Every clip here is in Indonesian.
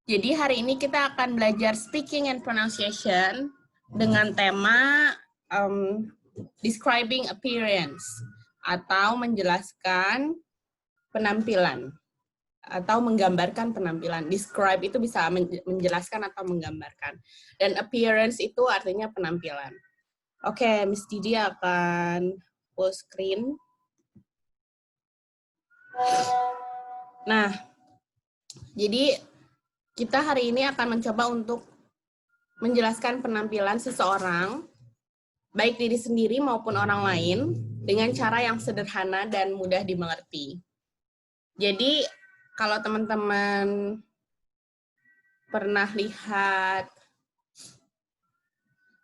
Jadi hari ini kita akan belajar speaking and pronunciation dengan tema describing appearance atau menjelaskan penampilan atau menggambarkan penampilan. Describe itu bisa menjelaskan atau menggambarkan. Dan appearance itu artinya penampilan. Oke, Miss Didi akan full screen. Nah, jadi kita hari ini akan mencoba untuk menjelaskan penampilan seseorang, baik diri sendiri maupun orang lain, dengan cara yang sederhana dan mudah dimengerti. Jadi, kalau teman-teman pernah lihat,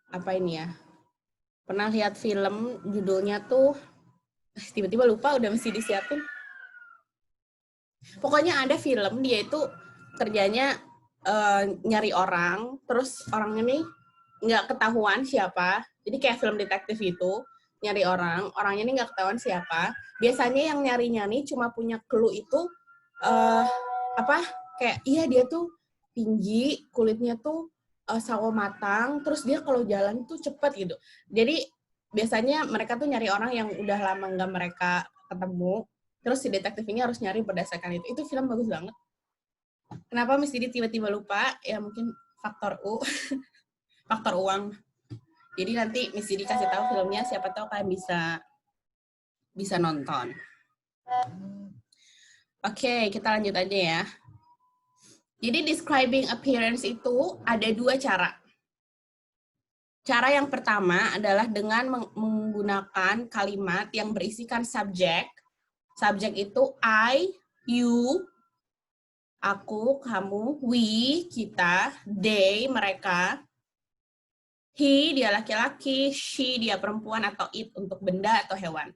apa ini ya, pernah lihat film judulnya tuh, tiba-tiba lupa udah mesti disiapin. Pokoknya ada film, dia itu kerjanya nyari orang, terus orang ini nggak ketahuan siapa, jadi kayak film detektif itu, nyari orang, orangnya ini nggak ketahuan siapa. Biasanya yang nyari-nyari cuma punya clue itu kayak iya dia tuh tinggi, kulitnya tuh sawo matang, terus dia kalau jalan tuh cepet gitu. Jadi biasanya mereka tuh nyari orang yang udah lama nggak mereka ketemu, terus si detektif ini harus nyari berdasarkan itu. Itu film bagus banget. Kenapa Miss Didi tiba-tiba lupa? Ya mungkin faktor U, faktor uang. Jadi nanti Miss Didi kasih tahu filmnya, siapa tahu kalian bisa nonton. Oke, kita lanjut aja ya. Jadi describing appearance itu ada dua cara. Cara yang pertama adalah dengan menggunakan kalimat yang berisikan subjek. Subjek itu I, you, aku, kamu, we, kita, they, mereka, he, dia laki-laki, she, dia perempuan, atau it, untuk benda atau hewan.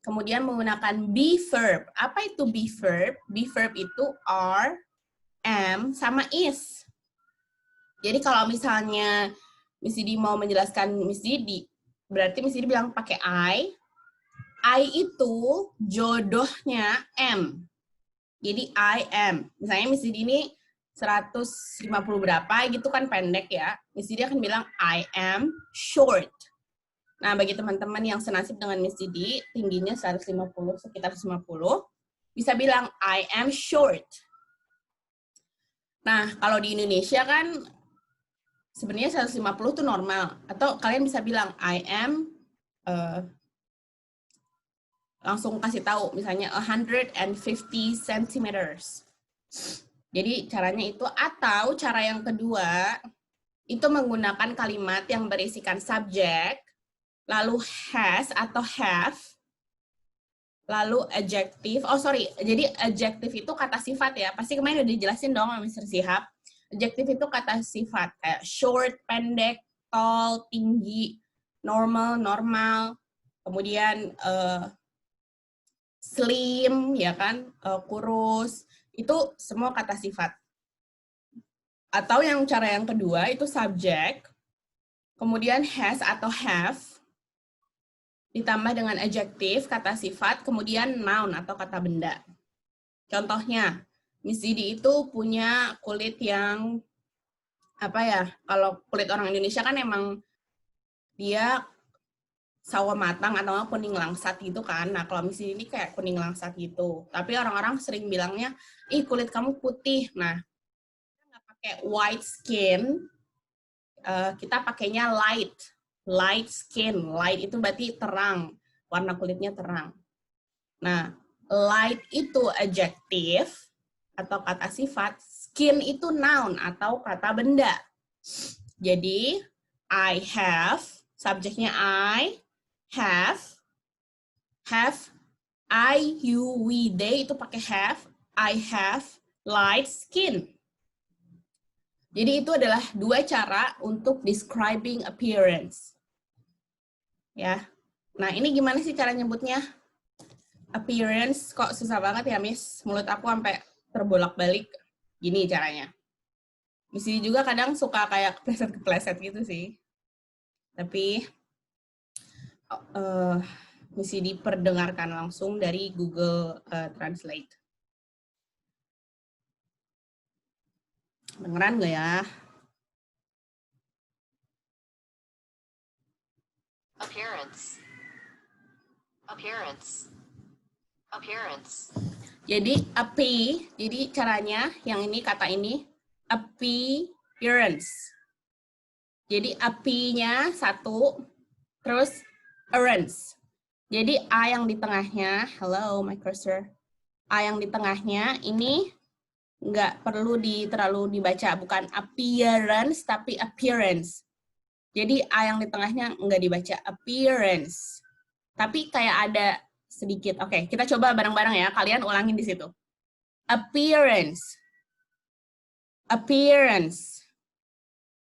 Kemudian menggunakan be verb. Apa itu be verb? Be verb itu are, am, sama is. Jadi kalau misalnya Miss Didi mau menjelaskan Miss Didi, berarti Miss Didi bilang pakai I. I itu jodohnya am. Jadi I am. Misalnya Miss Didi ini 150 berapa gitu kan pendek ya. Miss Didi akan bilang I am short. Nah, bagi teman-teman yang senasib dengan Miss Didi, tingginya 150, sekitar 150, bisa bilang I am short. Nah, kalau di Indonesia kan sebenarnya 150 itu normal. Atau kalian bisa bilang I am, langsung kasih tahu, misalnya 150 centimeters. Jadi caranya itu, atau cara yang kedua, itu menggunakan kalimat yang berisikan subjek, lalu has atau have, lalu adjective. Jadi adjective itu kata sifat ya. Pasti kemarin udah dijelasin dong sama Mr. Sihab. Adjective itu kata sifat, kayak short, pendek, tall, tinggi, normal, normal, kemudian slim, ya kan, kurus, itu semua kata sifat. Atau yang cara yang kedua itu subjek, kemudian has atau have, ditambah dengan adjektif, kata sifat, kemudian noun atau kata benda. Contohnya, Miss Didi itu punya kulit yang, apa ya, kalau kulit orang Indonesia kan emang dia sawo matang atau kuning langsat gitu kan. Nah, kalau Miss Didi ini kayak kuning langsat gitu. Tapi orang-orang sering bilangnya, ih kulit kamu putih. Nah, kita nggak pakai white skin, kita pakainya light skin. Light itu berarti terang, warna kulitnya terang. Nah, light itu adjektif atau kata sifat, skin itu noun atau kata benda. Jadi, I have, subjeknya I, have, I, you, we, they itu pakai have, I have light skin. Jadi itu adalah dua cara untuk describing appearance. Ya. Nah, ini gimana sih cara nyebutnya? Appearance kok susah banget ya, Miss. Mulut aku sampai terbolak-balik. Gini caranya. Miss juga kadang suka kayak kepleset-kepleset gitu sih. Tapi Miss diperdengarkan langsung dari Google Translate. Beneran nggak ya? Appearance. Appearance. Appearance. Jadi jadi caranya yang ini kata ini appearance. Jadi nya satu, terus appearance. Jadi A yang di tengahnya, hello my cursor, A yang di tengahnya ini nggak perlu terlalu dibaca, bukan appearance tapi appearance. Jadi A yang di tengahnya nggak dibaca appearance. Tapi kayak ada sedikit. Oke, kita coba bareng-bareng ya. Kalian ulangin di situ. Appearance. Appearance.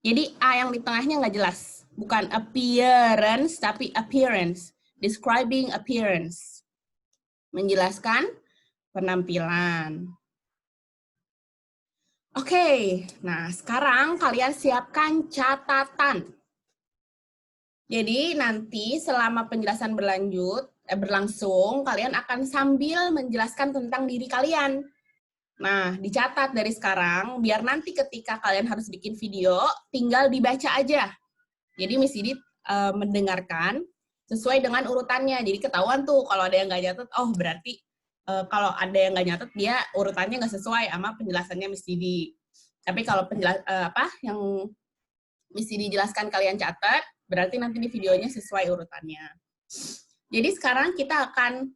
Jadi A yang di tengahnya nggak jelas. Bukan appearance, tapi appearance. Describing appearance. Menjelaskan penampilan. Oke, nah sekarang kalian siapkan catatan. Jadi nanti selama penjelasan berlangsung, kalian akan sambil menjelaskan tentang diri kalian. Nah, dicatat dari sekarang, biar nanti ketika kalian harus bikin video, tinggal dibaca aja. Jadi Miss Didi mendengarkan sesuai dengan urutannya. Jadi ketahuan tuh kalau ada yang nggak nyatet, oh berarti kalau ada yang nggak nyatet, dia urutannya nggak sesuai sama penjelasannya Miss Didi. Tapi kalau yang Miss Didi jelaskan kalian catat, berarti nanti di videonya sesuai urutannya. Jadi sekarang kita akan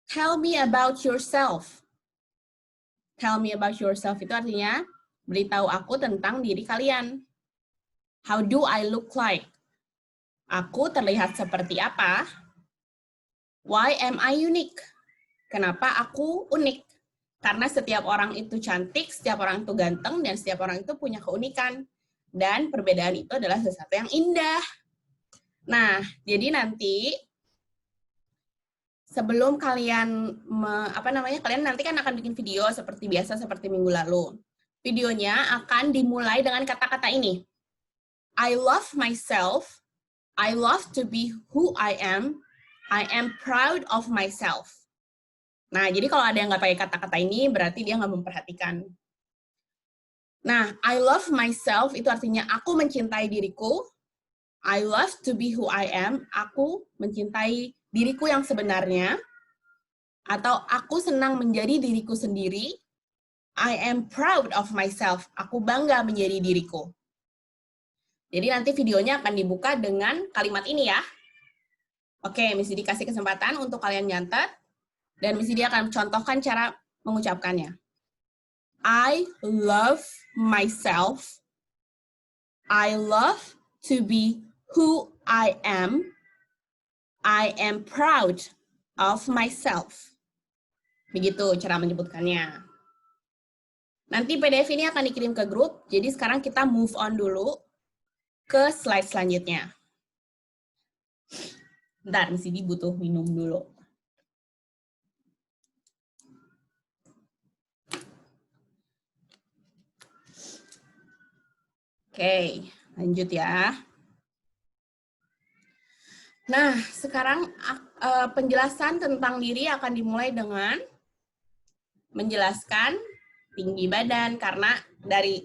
tell me about yourself. Tell me about yourself itu artinya beritahu aku tentang diri kalian. How do I look like? Aku terlihat seperti apa? Why am I unique? Kenapa aku unik? Karena setiap orang itu cantik, setiap orang itu ganteng, dan setiap orang itu punya keunikan. Dan perbedaan itu adalah sesuatu yang indah. Nah, jadi nanti sebelum kalian kalian nanti kan akan bikin video seperti biasa seperti minggu lalu. Videonya akan dimulai dengan kata-kata ini. I love myself. I love to be who I am proud of myself. Nah, jadi kalau ada yang nggak pakai kata-kata ini, berarti dia nggak memperhatikan. Nah, I love myself itu artinya aku mencintai diriku. I love to be who I am. Aku mencintai diriku yang sebenarnya. Atau aku senang menjadi diriku sendiri. I am proud of myself. Aku bangga menjadi diriku. Jadi nanti videonya akan dibuka dengan kalimat ini ya. Oke, Miss Didi kasih kesempatan untuk kalian nyatet. Dan Miss Didi akan contohkan cara mengucapkannya. I love myself. I love to be who I am proud of myself. Begitu cara menyebutkannya. Nanti PDF ini akan dikirim ke grup, jadi sekarang kita move on dulu ke slide selanjutnya. Bentar, Miss Didi butuh minum dulu. Oke, lanjut ya. Nah, sekarang penjelasan tentang diri akan dimulai dengan menjelaskan tinggi badan, karena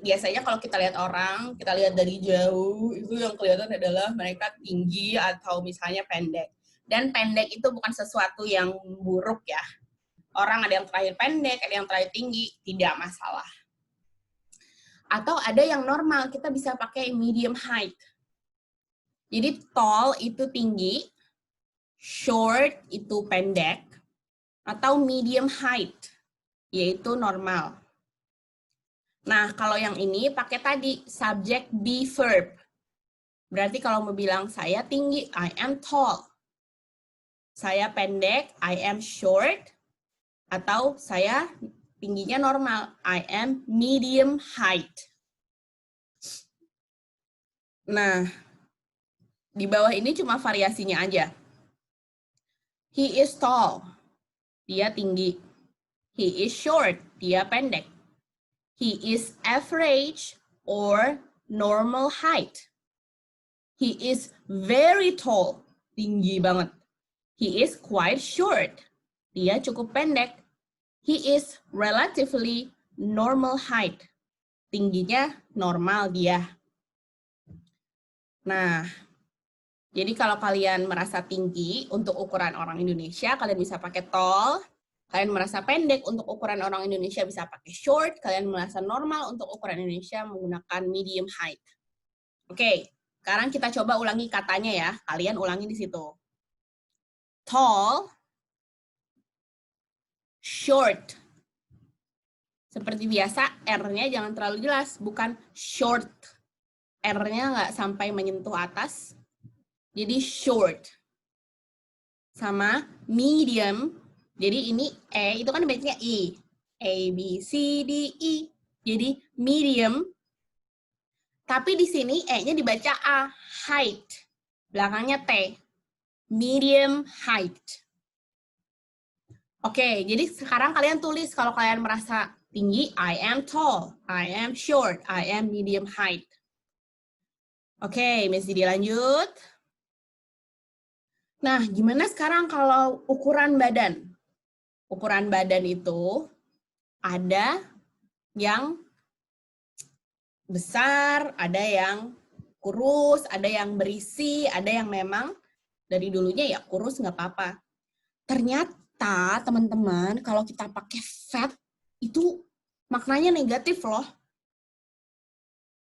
biasanya kalau kita lihat orang, kita lihat dari jauh, itu yang kelihatan adalah mereka tinggi atau misalnya pendek. Dan pendek itu bukan sesuatu yang buruk ya. Orang ada yang terakhir pendek, ada yang terakhir tinggi, tidak masalah. Atau ada yang normal, kita bisa pakai medium height. Jadi tall itu tinggi, short itu pendek, atau medium height, yaitu normal. Nah, kalau yang ini pakai tadi, subject be verb. Berarti kalau mau bilang saya tinggi, I am tall. Saya pendek, I am short. Atau saya tingginya normal, I am medium height. Nah, di bawah ini cuma variasinya aja. He is tall, dia tinggi. He is short, dia pendek. He is average or normal height. He is very tall, tinggi banget. He is quite short, dia cukup pendek. He is relatively normal height. tingginya normal dia. Nah, jadi kalau kalian merasa tinggi untuk ukuran orang Indonesia, kalian bisa pakai tall. Kalian merasa pendek untuk ukuran orang Indonesia bisa pakai short. Kalian merasa normal untuk ukuran Indonesia menggunakan medium height. Oke, sekarang kita coba ulangi katanya ya. Kalian ulangi di situ. Tall, short. Seperti biasa, R-nya jangan terlalu jelas, bukan short. R-nya nggak sampai menyentuh atas. Jadi short. Sama medium. Jadi ini E, itu kan bacanya E. A, B, C, D, E. Jadi medium. Tapi di sini E-nya dibaca A. Height. Belakangnya T. Medium height. Oke, jadi sekarang kalian tulis kalau kalian merasa tinggi, I am tall, I am short, I am medium height. Oke, Miss Didi lanjut. Nah, gimana sekarang kalau ukuran badan? Ukuran badan itu ada yang besar, ada yang kurus, ada yang berisi, ada yang memang dari dulunya ya kurus nggak apa-apa. Ternyata teman-teman kalau kita pakai fat itu maknanya negatif loh.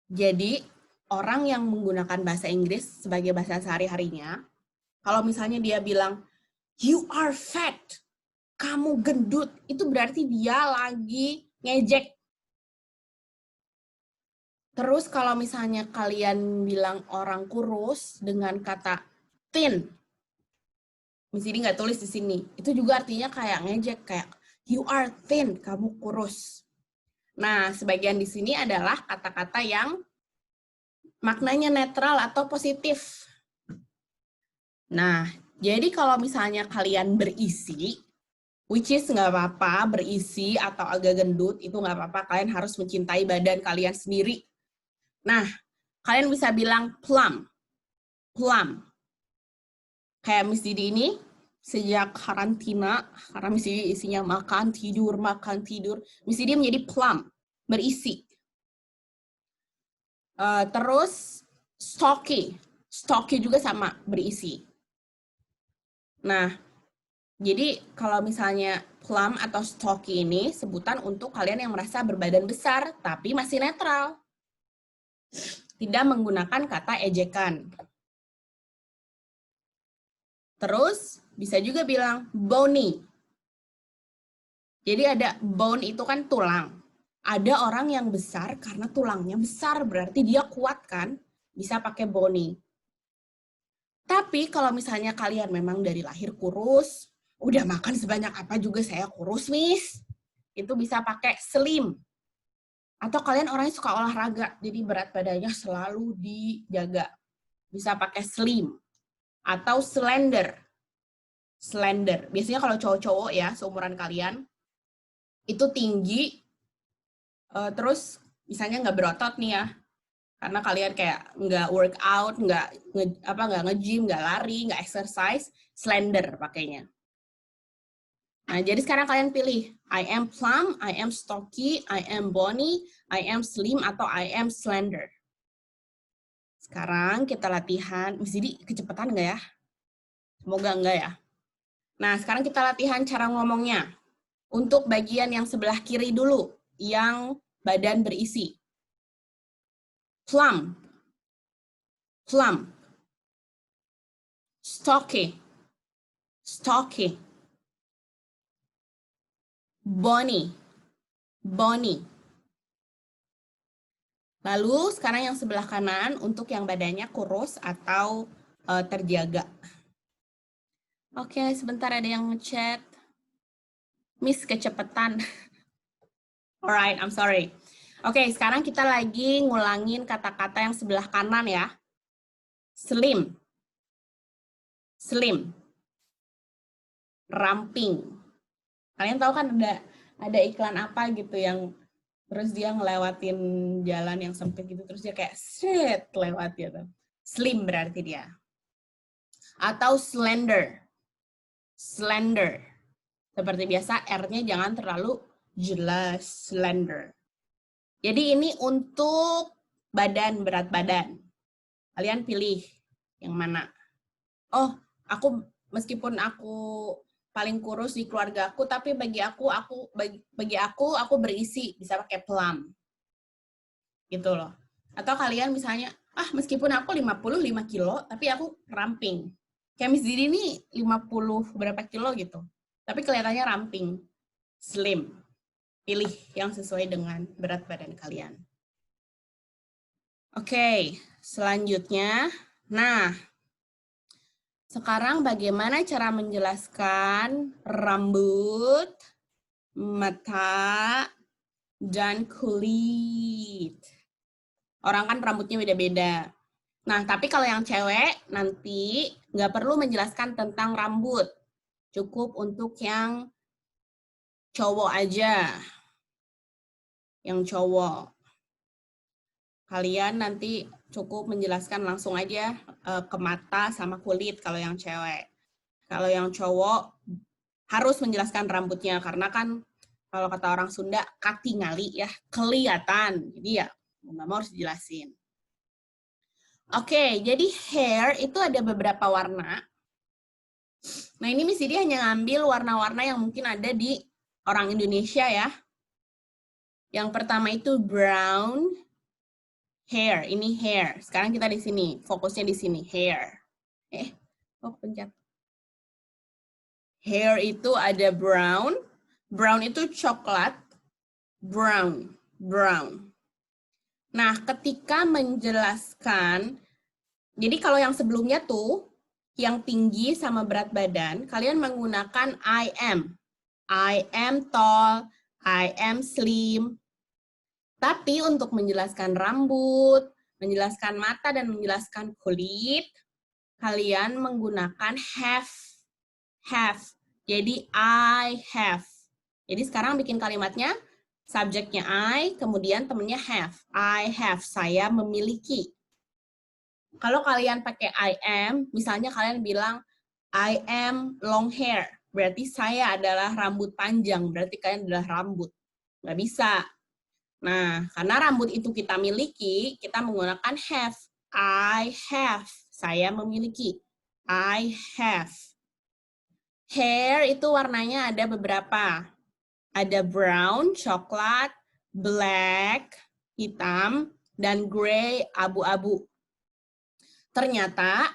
Jadi orang yang menggunakan bahasa Inggris sebagai bahasa sehari-harinya, kalau misalnya dia bilang, you are fat, kamu gendut, itu berarti dia lagi ngejek. Terus kalau misalnya kalian bilang orang kurus dengan kata thin, mesti nggak tulis di sini, itu juga artinya kayak ngejek, kayak you are thin, kamu kurus. Nah, sebagian di sini adalah kata-kata yang maknanya netral atau positif. Nah, jadi kalau misalnya kalian berisi, which is nggak apa-apa, berisi atau agak gendut, itu nggak apa-apa, kalian harus mencintai badan kalian sendiri. Nah, kalian bisa bilang plump. Plump. Kayak Miss Didi ini, sejak karantina, karena Miss Didi isinya makan, tidur, Miss Didi menjadi plump, berisi. Terus, stocky. Stocky juga sama, berisi. Nah, jadi kalau misalnya plump atau stocky ini sebutan untuk kalian yang merasa berbadan besar, tapi masih netral. Tidak menggunakan kata ejekan. Terus bisa juga bilang bony. Jadi ada bone itu kan tulang. Ada orang yang besar karena tulangnya besar, berarti dia kuat kan? Bisa pakai bony. Tapi kalau misalnya kalian memang dari lahir kurus, udah makan sebanyak apa juga saya kurus, Miss. Itu bisa pakai slim. Atau kalian orangnya suka olahraga, jadi berat badannya selalu dijaga. Bisa pakai slim. Atau slender. Slender. Biasanya kalau cowok-cowok ya, seumuran kalian, itu tinggi, terus misalnya nggak berotot nih ya, karena kalian kayak nggak workout, nggak nge-gym, nggak lari, nggak exercise, slender pakainya. Nah, jadi sekarang kalian pilih, I am plump, I am stocky, I am bony, I am slim, atau I am slender. Sekarang kita latihan, Miss Didi kecepatan nggak ya? Semoga enggak ya. Nah, sekarang kita latihan cara ngomongnya. Untuk bagian yang sebelah kiri dulu, yang badan berisi. Plump, plump. Stocky, stocky. Bony, bony. Lalu sekarang yang sebelah kanan untuk yang badannya kurus atau terjaga. Oke, sebentar ada yang ngechat. Miss kecepatan. Alright, I'm sorry. Oke, sekarang kita lagi ngulangin kata-kata yang sebelah kanan ya. Slim, slim. Ramping. Kalian tahu kan ada iklan apa gitu yang terus dia ngelewatin jalan yang sempit gitu, terus dia kayak set lewat gitu. Slim berarti dia. Atau slender. Slender. Seperti biasa R-nya jangan terlalu jelas, slender. Jadi ini untuk badan, berat badan. Kalian pilih yang mana. Oh, meskipun aku paling kurus di keluarga aku, tapi bagi aku berisi, bisa pakai plum. Gitu loh. Atau kalian misalnya, meskipun aku 55 kilo, tapi aku ramping. Kayak Miss Didi ini 50 berapa kilo gitu. Tapi kelihatannya ramping, slim. Pilih yang sesuai dengan berat badan kalian. Oke, selanjutnya. Nah, sekarang bagaimana cara menjelaskan rambut, mata, dan kulit. Orang kan rambutnya beda-beda. Nah, tapi kalau yang cewek nanti nggak perlu menjelaskan tentang rambut. Cukup untuk yang cowok aja. Yang cowok. Kalian nanti cukup menjelaskan langsung aja ke mata sama kulit kalau yang cewek. Kalau yang cowok harus menjelaskan rambutnya karena kan kalau kata orang Sunda katingali ya, kelihatan. Jadi ya nggak mau harus dijelasin. Oke, jadi hair itu ada beberapa warna. Nah ini Miss Didi hanya ngambil warna-warna yang mungkin ada di orang Indonesia ya. Yang pertama itu brown hair. Ini hair. Sekarang kita di sini, fokusnya di sini hair. Pencet. Hair itu ada brown. Brown itu coklat. Brown. Nah, ketika menjelaskan, jadi kalau yang sebelumnya tuh, yang tinggi sama berat badan, kalian menggunakan I am. I am tall, I am slim. Tapi untuk menjelaskan rambut, menjelaskan mata, dan menjelaskan kulit, kalian menggunakan have. Have. Jadi I have. Jadi sekarang bikin kalimatnya, subjeknya I, kemudian temennya have. I have, saya memiliki. Kalau kalian pakai I am, misalnya kalian bilang, I am long hair. Berarti saya adalah rambut panjang. Berarti kalian adalah rambut. Nggak bisa. Nah, karena rambut itu kita miliki, kita menggunakan have. I have. Saya memiliki. I have. Hair itu warnanya ada beberapa. Ada brown, coklat, black, hitam, dan gray, abu-abu. Ternyata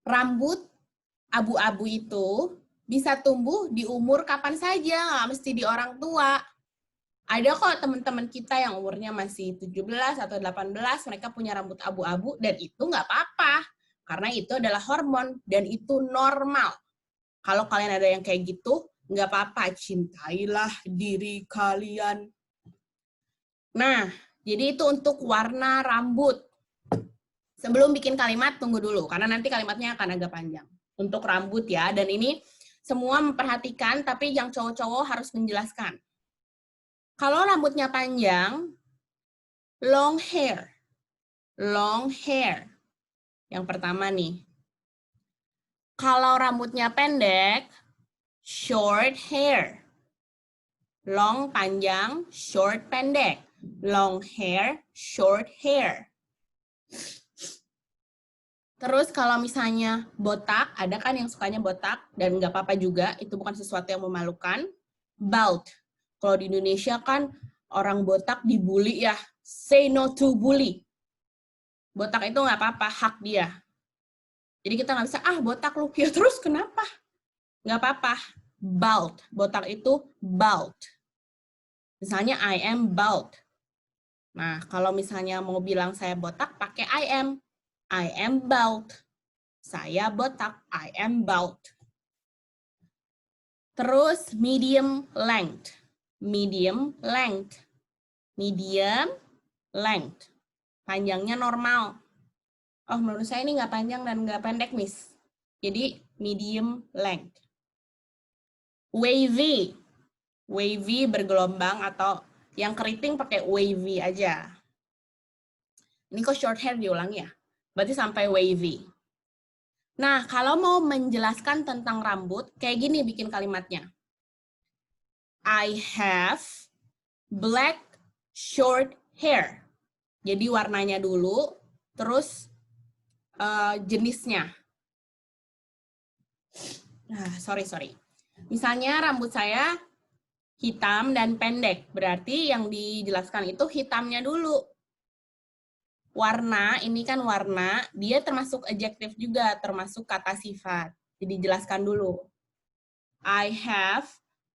rambut abu-abu itu bisa tumbuh di umur kapan saja, nggak mesti di orang tua. Ada kok teman-teman kita yang umurnya masih 17 atau 18, mereka punya rambut abu-abu, dan itu nggak apa-apa. Karena itu adalah hormon, dan itu normal. Kalau kalian ada yang kayak gitu, nggak apa-apa, cintailah diri kalian. Nah, jadi itu untuk warna rambut. Sebelum bikin kalimat, tunggu dulu, karena nanti kalimatnya akan agak panjang. Untuk rambut ya, dan ini semua memperhatikan, tapi yang cowok-cowok harus menjelaskan. Kalau rambutnya panjang, long hair. Long hair. Yang pertama nih. Kalau rambutnya pendek, short hair. Long panjang, short pendek. Long hair, short hair. Terus kalau misalnya botak, ada kan yang sukanya botak, dan nggak apa-apa juga, itu bukan sesuatu yang memalukan. Bald. Kalau di Indonesia kan orang botak dibully ya. Say no to bully. Botak itu nggak apa-apa, hak dia. Jadi kita nggak bisa, botak lu. Ya terus kenapa? Nggak apa-apa. Bald. Botak itu bald. Misalnya I am bald. Nah, kalau misalnya mau bilang saya botak, pakai I am. I am bald. Saya botak. I am bald. Terus medium length. Medium length. Medium length. Panjangnya normal. Oh, menurut saya ini nggak panjang dan nggak pendek, Miss. Jadi, medium length. Wavy. Wavy bergelombang atau yang keriting pakai wavy aja. Ini kok short hair diulang ya? Berarti sampai wavy. Nah, kalau mau menjelaskan tentang rambut, kayak gini bikin kalimatnya. I have black short hair. Jadi warnanya dulu, terus jenisnya. Nah, sorry. Misalnya rambut saya hitam dan pendek, berarti yang dijelaskan itu hitamnya dulu. Warna, ini kan warna, dia termasuk adjektif juga, termasuk kata sifat. Jadi jelaskan dulu. I have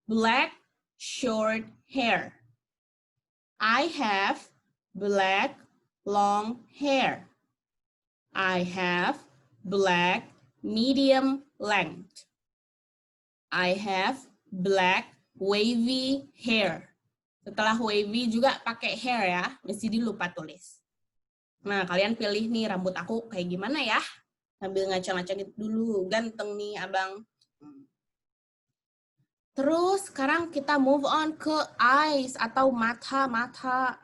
black short hair. I have black long hair. I have black medium length. I have black wavy hair. Setelah wavy juga pakai hair ya, mesti lupa tulis. Nah, kalian pilih nih rambut aku kayak gimana ya? Sambil ngaca-ngaca gitu dulu, ganteng nih abang. Terus sekarang kita move on ke eyes atau mata-mata.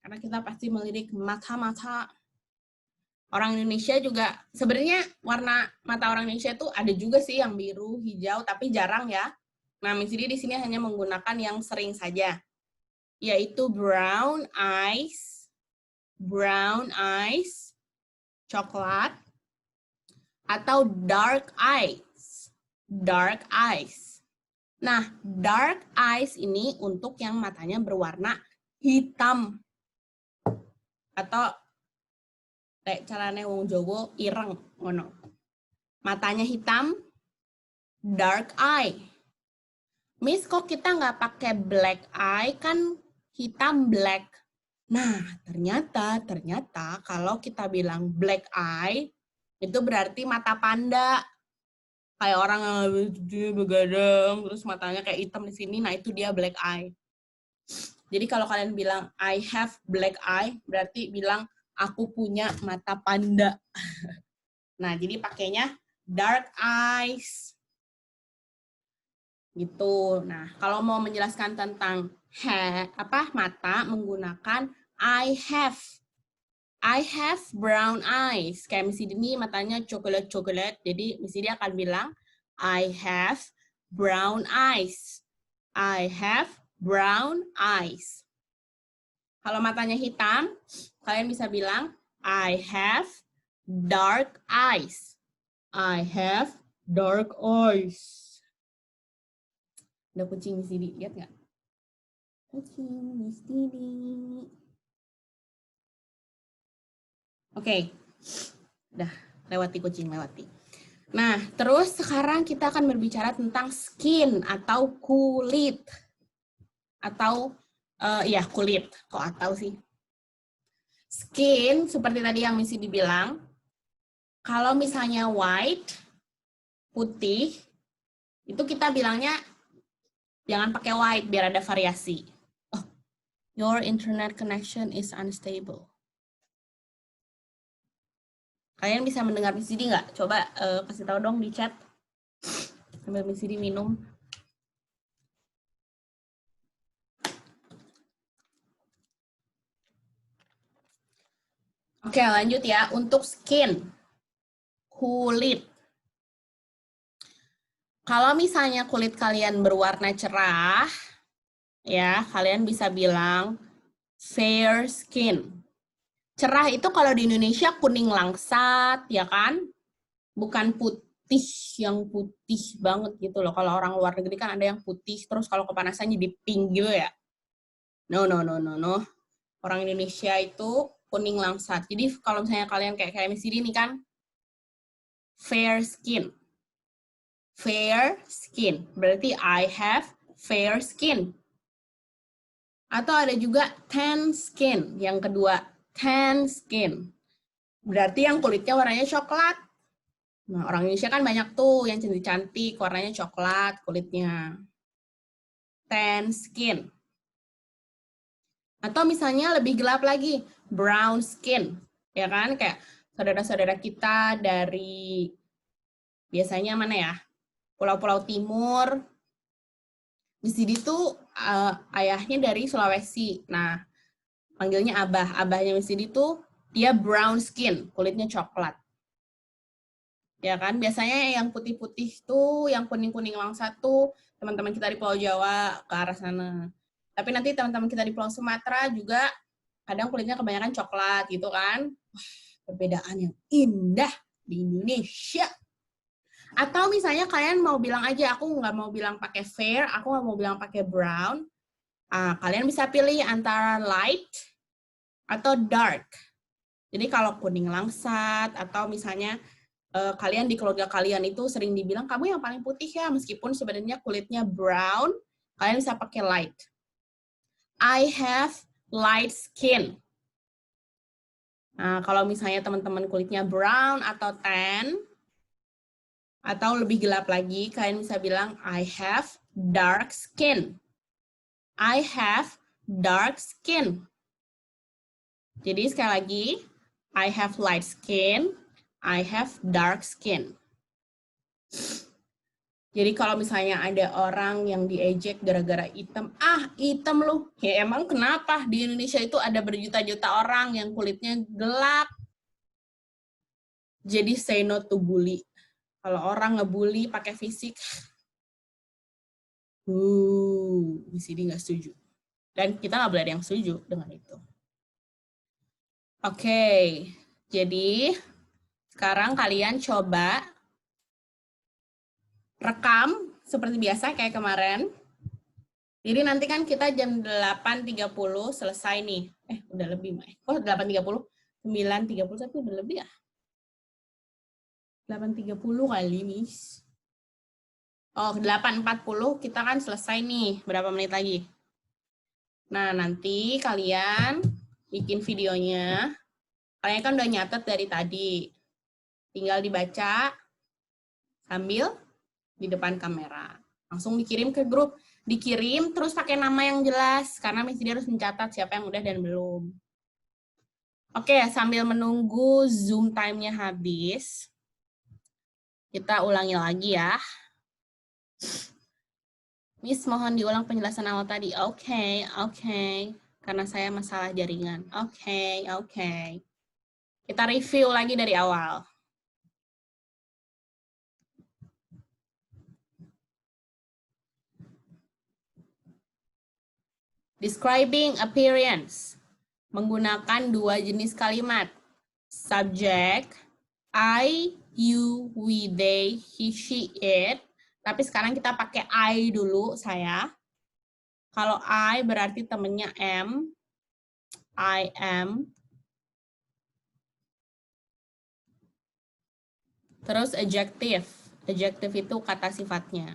Karena kita pasti melirik mata-mata. Orang Indonesia juga, sebenarnya warna mata orang Indonesia itu ada juga sih yang biru, hijau, tapi jarang ya. Nah, Miss Didi di sini hanya menggunakan yang sering saja, yaitu brown eyes, coklat, atau dark eyes. Nah, dark eyes ini untuk yang matanya berwarna hitam. Atau carane wong Jawa ireng ngono. Matanya hitam, dark eye. Miss, kok kita nggak pakai black eye, kan hitam black. Nah, ternyata kalau kita bilang black eye, itu berarti mata panda. Kayak orang yang begadang, terus matanya kayak hitam di sini, nah itu dia black eye. Jadi kalau kalian bilang, I have black eye, berarti bilang, aku punya mata panda. Nah, jadi pakainya dark eyes. Gitu. Nah, kalau mau menjelaskan tentang mata, menggunakan I have brown eyes. Kayak Miss ini matanya coklat. Jadi Miss dia akan bilang I have brown eyes. I have brown eyes. Kalau matanya hitam, kalian bisa bilang I have dark eyes. I have dark eyes. Ada kucing Miss Didi, lihat nggak? Kucing Miss Didi. Oke, udah lewati kucing. Nah, terus sekarang kita akan berbicara tentang skin atau kulit. Atau, kulit. Kok atau sih? Skin, seperti tadi yang Miss Didi bilang, kalau misalnya white, putih, itu kita bilangnya jangan pakai white, biar ada variasi. Oh, your internet connection is unstable. Kalian bisa mendengar Miss Didi nggak? Coba kasih tahu dong di chat. Sambil Miss Didi minum. Oke, lanjut ya. Untuk skin, kulit. Kalau misalnya kulit kalian berwarna cerah, ya, kalian bisa bilang fair skin. Cerah itu kalau di Indonesia kuning langsat, ya kan? Bukan putih, yang putih banget gitu loh. Kalau orang luar negeri kan ada yang putih, terus kalau kepanasan jadi pink gitu ya. No. Orang Indonesia itu kuning langsat. Jadi kalau misalnya kalian kayak Miss Didi nih kan, fair skin. Fair skin. Berarti I have fair skin. Atau ada juga tan skin. Yang kedua, tan skin. Berarti yang kulitnya warnanya coklat. Nah, orang Indonesia kan banyak tuh yang cantik-cantik, warnanya coklat kulitnya. Tan skin. Atau misalnya lebih gelap lagi, brown skin. Ya kan, kayak saudara-saudara kita dari, biasanya mana ya, Pulau-Pulau Timur. Di sini tuh ayahnya dari Sulawesi. Nah, panggilnya Abah. Abahnya di sini tuh dia brown skin, kulitnya coklat. Ya kan, biasanya yang putih-putih tuh, yang kuning-kuning langsat tuh teman-teman kita di Pulau Jawa ke arah sana. Tapi nanti teman-teman kita di Pulau Sumatera juga kadang kulitnya kebanyakan coklat gitu kan. Perbedaan yang indah di Indonesia. Atau misalnya kalian mau bilang aja, aku nggak mau bilang pakai fair, aku nggak mau bilang pakai brown. Kalian bisa pilih antara light atau dark. Jadi kalau kuning langsat atau misalnya kalian di keluarga kalian itu sering dibilang kamu yang paling putih ya, meskipun sebenarnya kulitnya brown, kalian bisa pakai light. I have light skin. Nah, kalau misalnya teman-teman kulitnya brown atau tan, atau lebih gelap lagi, kalian bisa bilang I have dark skin. I have dark skin. Jadi sekali lagi, I have light skin, I have dark skin. Jadi kalau misalnya ada orang yang diejek gara-gara hitam, hitam lu. Ya emang kenapa? Di Indonesia itu ada berjuta-juta orang yang kulitnya gelap. Jadi say no to bully. Kalau orang ngebully pakai fisik, BCD nggak setuju. Dan kita nggak boleh ada yang setuju dengan itu. Oke, jadi sekarang kalian coba rekam seperti biasa kayak kemarin. Jadi nanti kan kita jam 8.30 selesai nih. Udah lebih, Mai. Kok 8.30? 9.30 tapi udah lebih ya? 8.30 kali, Miss. Oh, 8.40 kita kan selesai nih. Berapa menit lagi? Nah, nanti kalian bikin videonya. Kalian kan udah nyatet dari tadi. Tinggal dibaca sambil di depan kamera. Langsung dikirim ke grup. Dikirim terus pakai nama yang jelas. Karena Miss Didi harus mencatat siapa yang udah dan belum. Oke, sambil menunggu Zoom time-nya habis. Kita ulangi lagi ya. Miss, mohon diulang penjelasan awal tadi. Oke. Karena saya masalah jaringan. Oke. Kita review lagi dari awal. Describing appearance. Menggunakan dua jenis kalimat. Subject, I, you, we, they, he, she, it. Tapi sekarang kita pakai I dulu, saya. Kalau I berarti temennya am. I am. Terus adjective. Adjective itu kata sifatnya.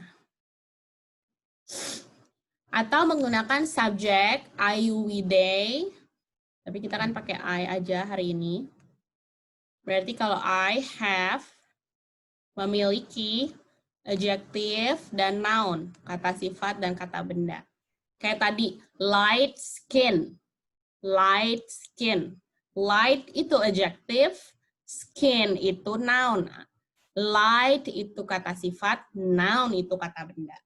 Atau menggunakan subject, I, you, we, they. Tapi kita kan pakai I aja hari ini. Berarti kalau I have, memiliki, adjective, dan noun. Kata sifat dan kata benda. Kayak tadi, light skin. Light skin. Light itu adjective, skin itu noun. Light itu kata sifat, noun itu kata benda.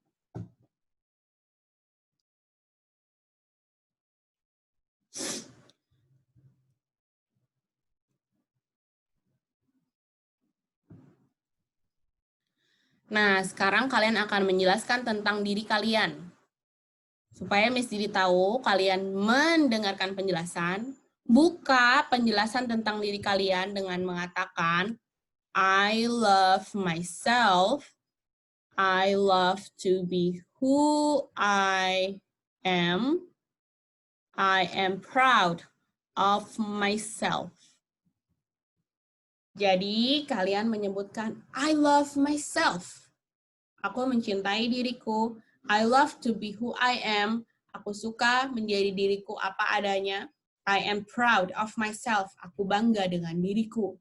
Nah, sekarang kalian akan menjelaskan tentang diri kalian. Supaya Miss Didi tahu kalian mendengarkan penjelasan, buka penjelasan tentang diri kalian dengan mengatakan, I love myself. I love to be who I am. I am proud of myself. Jadi kalian menyebutkan I love myself. Aku mencintai diriku. I love to be who I am. Aku suka menjadi diriku apa adanya. I am proud of myself. Aku bangga dengan diriku.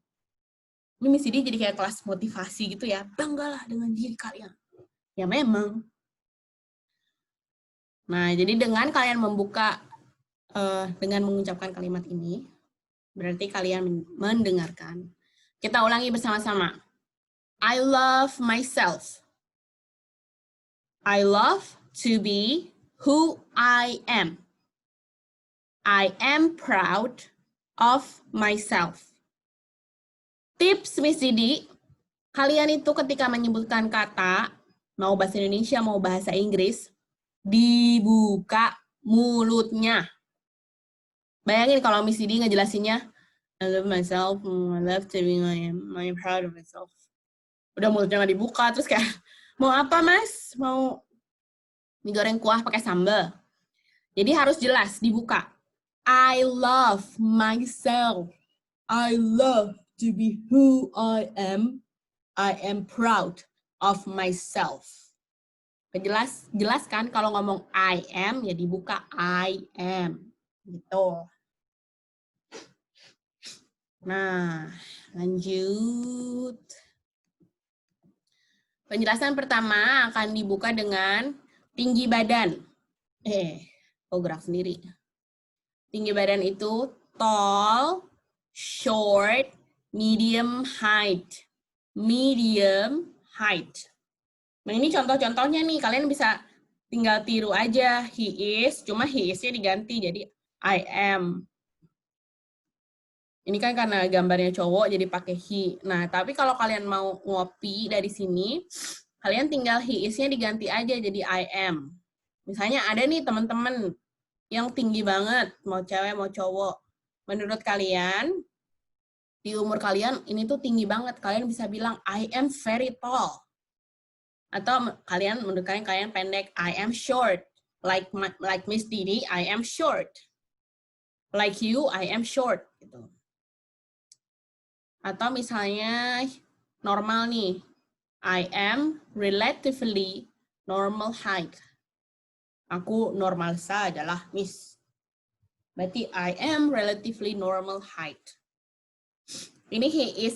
Ini Miss Didi jadi kayak kelas motivasi gitu ya. Banggalah dengan diri kalian. Ya memang. Nah, jadi dengan kalian membuka, dengan mengucapkan kalimat ini, berarti kalian mendengarkan. Kita ulangi bersama-sama. I love myself. I love to be who I am. I am proud of myself. Tips Miss Didi, kalian itu ketika menyebutkan kata, mau bahasa Indonesia, mau bahasa Inggris, dibuka mulutnya. Bayangin kalau Miss Didi ngejelasinnya, I love myself, I love to be I'm proud of myself. Udah mulutnya nggak dibuka, terus kayak, mau apa mas? Mau mie goreng kuah pakai sambal? Jadi harus jelas, dibuka. I love myself. I love to be who I am. I am proud of myself. Jelas kan kalau ngomong I am, ya dibuka I am. Gitu. Nah, lanjut. Penjelasan pertama akan dibuka dengan tinggi badan. Gerak sendiri. Tinggi badan itu tall, short, medium height. Medium height. Nah, ini contoh-contohnya nih, kalian bisa tinggal tiru aja. He is, cuma he is-nya diganti jadi I am. Ini kan karena gambarnya cowok jadi pakai he. Nah, tapi kalau kalian mau ngopi dari sini, kalian tinggal he is-nya diganti aja jadi I am. Misalnya ada nih teman-teman yang tinggi banget, mau cewek mau cowok. Menurut kalian, di umur kalian ini tuh tinggi banget. Kalian bisa bilang I am very tall. Atau kalian menurut kalian pendek, I am short. Like Miss Didi, I am short. Like you, I am short. Gitu. Atau misalnya normal nih, I am relatively normal height. Aku normal saja lah, Miss. Berarti I am relatively normal height. Ini he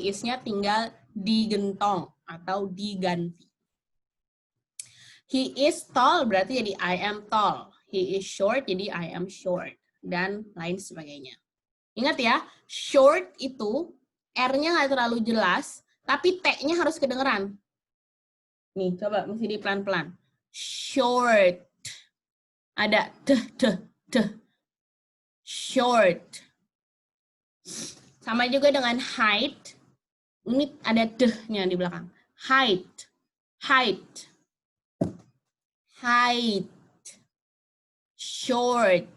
is-nya tinggal digentong atau diganti. He is tall berarti jadi I am tall. He is short jadi I am short. Dan lain sebagainya. Ingat ya, short itu R-nya nggak terlalu jelas, tapi T-nya harus kedengeran. Nih, coba mesti di pelan-pelan. Short. Ada deh. Short. Sama juga dengan height. Ini ada deh-nya di belakang. Height. Height. Height. Short.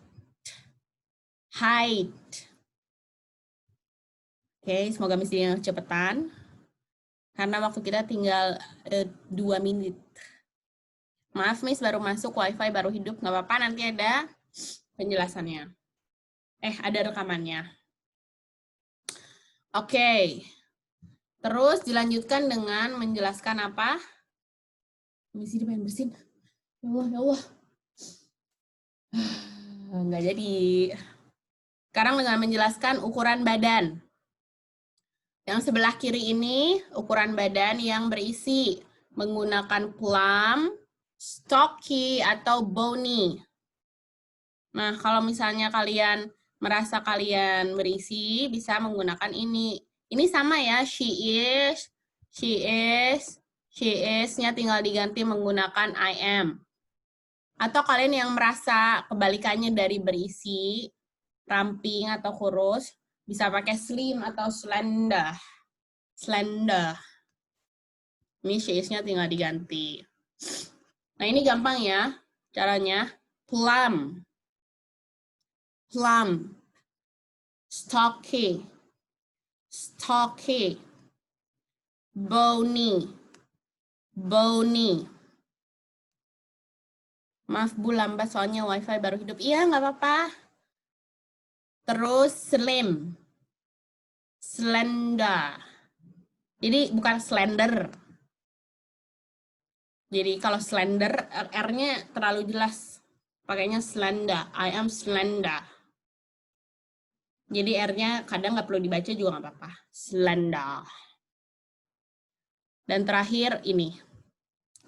Height. Oke, semoga misinya cepetan. Karena waktu kita tinggal 2 menit. Maaf, Miss, baru masuk, wifi baru hidup. Nggak apa-apa, nanti ada penjelasannya. Ada rekamannya. Oke. Terus dilanjutkan dengan menjelaskan apa? Misi dia pengen bersin. Ya Allah. Nggak jadi. Sekarang dengan menjelaskan ukuran badan. Yang sebelah kiri ini ukuran badan yang berisi menggunakan plump, stocky, atau bony. Nah, kalau misalnya kalian merasa kalian berisi, bisa menggunakan ini. Ini sama ya, she is-nya tinggal diganti menggunakan I am. Atau kalian yang merasa kebalikannya dari berisi, ramping atau kurus, bisa pakai slim atau slender. Slender. Ini she is-nya tinggal diganti. Nah, ini gampang ya caranya. Plump. Plump. Stocky. Stocky. Bony. Bony. Maaf Bu, lambat soalnya wifi baru hidup. Iya, nggak apa-apa. Terus slim. Slender. Jadi bukan slender. Jadi kalau slender, R-nya terlalu jelas. Pakainya slender. I am slender. Jadi R-nya kadang nggak perlu dibaca juga nggak apa-apa. Slender. Dan terakhir ini.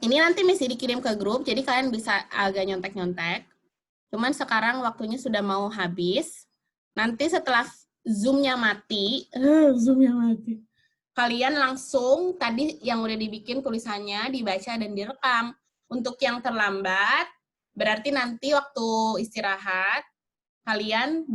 Ini nanti mesti dikirim ke grup, jadi kalian bisa agak nyontek-nyontek. Cuman sekarang waktunya sudah mau habis. Nanti setelah Zoom-nya mati, kalian langsung tadi yang udah dibikin tulisannya dibaca dan direkam. Untuk yang terlambat, berarti nanti waktu istirahat, kalian